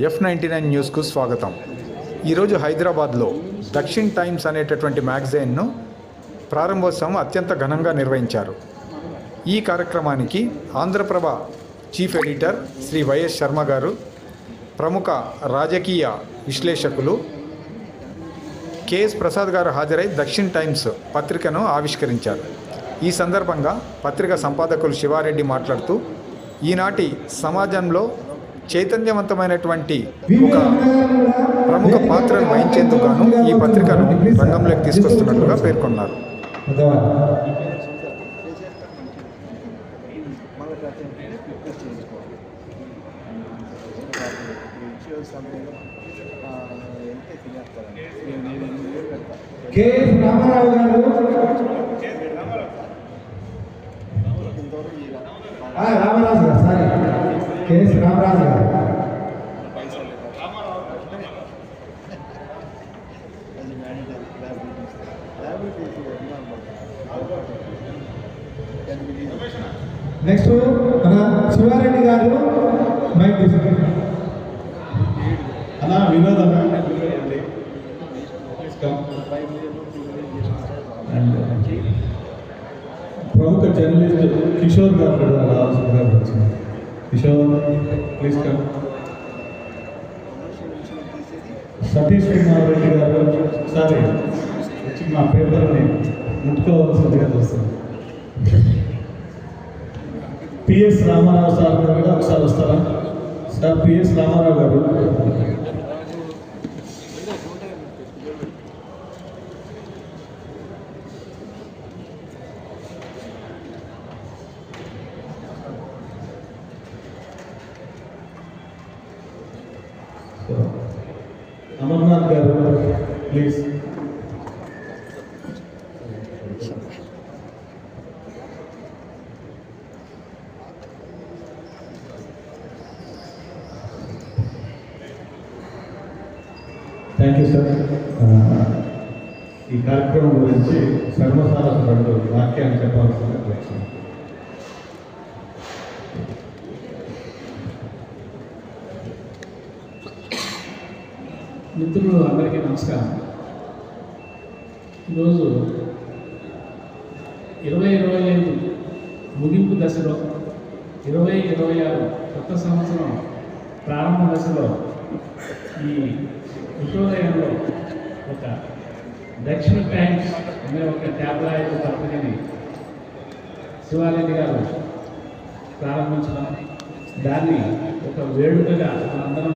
F99 న్యూస్కు స్వాగతం. ఈరోజు హైదరాబాద్లో దక్షిణ్ టైమ్స్ అనేటటువంటి మ్యాగజైన్ను ప్రారంభోత్సవం అత్యంత ఘనంగా నిర్వహించారు. ఈ కార్యక్రమానికి Andhra Prabha chief editor Shri Y S Sharma garu, ప్రముఖ రాజకీయ విశ్లేషకులు కెఎస్ ప్రసాద్ గారు హాజరై దక్షిణ్ టైమ్స్ పత్రికను ఆవిష్కరించారు. ఈ సందర్భంగా పత్రిక సంపాదకులు శివారెడ్డి మాట్లాడుతూ, ఈనాటి సమాజంలో చైతన్యవంతమైనటువంటి ఒక ప్రముఖ పాత్రను వహించేందుకు గాను ఈ పత్రికను రంగంలోకి తీసుకొస్తున్నట్లుగా పేర్కొన్నారు. రామరాజు గారు, సారీ, కేఎస్ రామరాజు గారు. నెక్స్ట్ మన శివారెడ్డి గారు మైక్ తీసుకుంటారు. అలా వినోదం ప్రముఖ జర్నలిస్ట్ కిషోర్ గారు కూడా రావాల్సిందిగా వచ్చింది. Kishore please come. సతీష్ కుమార్ రెడ్డి గారు ఒకసారి వచ్చి మా పేపర్ని ముట్టుకోవాల్సిందిగా చూస్తాను. పిఎస్ రామారావు సార్ గారు కూడా ఒకసారి వస్తారా సార్? పిఎస్ రామారావు గారు. అమర్నాథ్ గారు ప్లీజ్. Thank you sir. ఈ కార్యక్రమం గురించి శర్మసార రెండు వాక్యాన్ని చెప్పాల్సిందిగా వచ్చింది. మిత్రులు అందరికీ నమస్కారం. ఈరోజు 2025 ముగింపు దశలో 2026 కొత్త సంవత్సరం ప్రారంభ దశలో ఈ ఉషోదయంలో ఒక దక్షిణ టైమ్స్ అనే ఒక ట్యాబ్లాయిడ్ పత్రికని శివారెడ్డి గారు ప్రారంభించడం, దాన్ని ఒక వేడుకగా అందరం